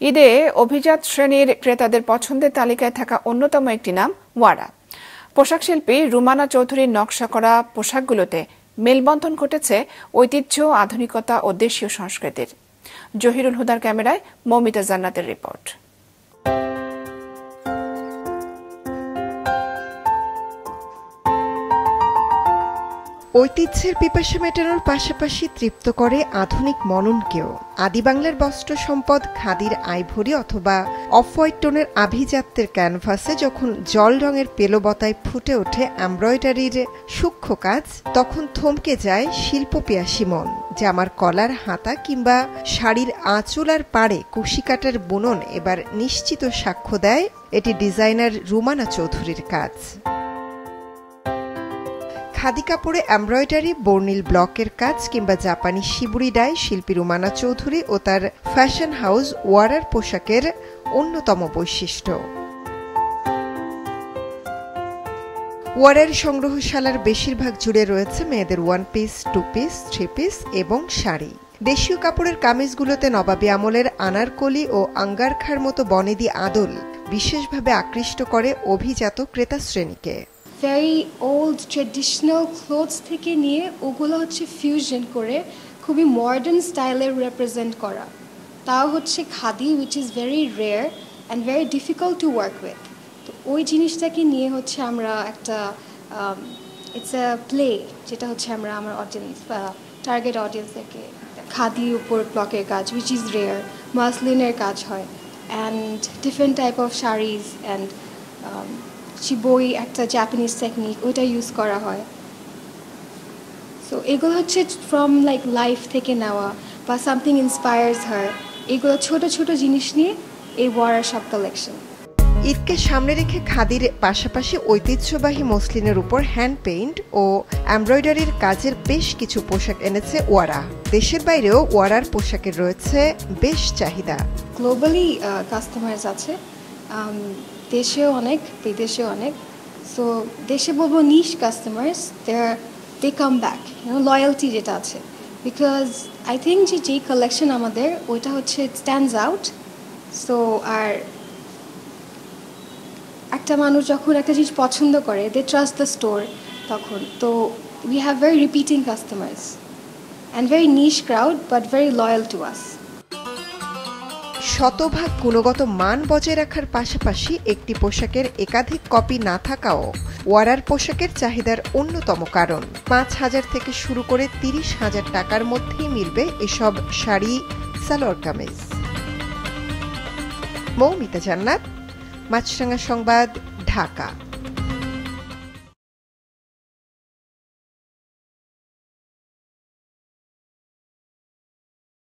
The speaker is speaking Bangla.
ঈদে অভিজাত শ্রেণীর ক্রেতাদের পছন্দের তালিকায় থাকা অন্যতম একটি নাম ওয়ারা। পোশাক শিল্পী রুমানা চৌধুরীর নকশা করা পোশাকগুলোতে মেলবন্ধন ঘটেছে ঐতিহ্য, আধুনিকতা ও দেশীয় সংস্কৃতির। জহিরুল হুদার ক্যামেরায় মৌমিতা জান্নাতের রিপোর্ট। ঐতিহ্যের পিপাসা মেটানোর পাশাপাশি তৃপ্ত করে আধুনিক মননকেও। আদি বাংলার বস্ত্র সম্পদ খাদির আইভরি অথবা অফ হোয়াইট টোনের আভিজাত্যের ক্যানভাসে যখন জল রঙের পেলবতায় ফুটে ওঠে এমব্রয়ডারির সূক্ষ্ম কাজ, তখন থমকে যায় শিল্পপিয়াসী মন। জামার কলার হাতা কিংবা শাড়ির আঁচলার পাড়ে কুশিকাটার বুনন এবার নিশ্চিত সাক্ষ্য দেয় এটি ডিজাইনার রুমানা চৌধুরীর কাজ। খাদি কাপড়ে এমব্রয়ডারি, বর্নিল ব্লকের কাজ কিংবা জাপানি শিবুরি ডাই শিল্পী রুমানা চৌধুরী ও তার ফ্যাশন হাউস ওয়ারার পোশাকের অন্যতম বৈশিষ্ট্য। ওয়ারার সংগ্রহশালার বেশিরভাগ জুড়ে রয়েছে মেয়েদের one piece, two piece, three piece এবং শাড়ি। দেশীয় কাপড়ের কামিজগুলোতে নবাবী আমলের আনারকলি ও আঙ্গারখার মতো বনেদি আদল বিশেষভাবে আকৃষ্ট করে অভিজাত ক্রেতা শ্রেণীকে। ভেরি ওল্ড ট্রেডিশনাল ক্লোথস থেকে নিয়ে ওগুলো হচ্ছে ফিউশন করে খুবই মডার্ন স্টাইলের রিপ্রেজেন্ট করা, তাও হচ্ছে khadi, which is very rare and very difficult to work with. তো ওই জিনিসটাকে নিয়ে হচ্ছে আমরা একটা ইটস আ প্লে, যেটা হচ্ছে আমরা আমার অডিয়েন্স টার্গেট অডিয়েন্সদেরকে খাদির উপর ব্লকের কাজ, উইচ ইজ রেয়ার, মাসলিনের কাজ হয় and different type of saris and চিবই একটা জাপানিজ টেকনিক, ওইটা ইউজ করা হয়। সো এগুলো হচ্ছে ফ্রম লাইক লাইফ থেকে নেওয়া বা সামথিং ইন্সপায়ার্স হার, এগুলো ছোট ছোট জিনিস নিয়ে এই ওয়ারার সব কালেকশন। ঈদকে সামনে রেখে খাদির পাশাপাশি ঐতিহ্যবাহী মসলিনের উপর হ্যান্ড পেইন্ট ও এমব্রয়ডারির কাজের বেশ কিছু পোশাক এনেছে ওয়ারা। দেশের বাইরেও ওয়ারার পোশাকের রয়েছে বেশ চাহিদা। গ্লোবালি কাস্টমার্স আছে, দেশেও অনেক, বিদেশেও অনেক। সো দেশে বলবো নিশ কাস্টমার্স, দে কাম ব্যাক, লয়্যালটি যেটা আছে, বিকজ আই থিঙ্ক যেই কালেকশন আমাদের ওইটা হচ্ছে স্ট্যান্ডস আউট। সো আর একটা মানুষ যখন একটা জিনিস পছন্দ করে, দে ট্রাস্ট দ্য স্টোর, তখন তো we have very repeating customers and very niche crowd but very loyal to us. শতভাগ গুণগত মান বজায় রাখার পাশাপাশি একটি পোশাকের একাধিক কপি না থাকাও ওয়ারার পোশাকের চাহিদার অন্যতম কারণ। 5,000 থেকে শুরু করে 30,000 টাকার মধ্যেই মিলবে এসব শাড়ি, সালোয়ার কামিজ। মৌমিতা জান্নাত, মাছরাঙা সংবাদ, ঢাকা।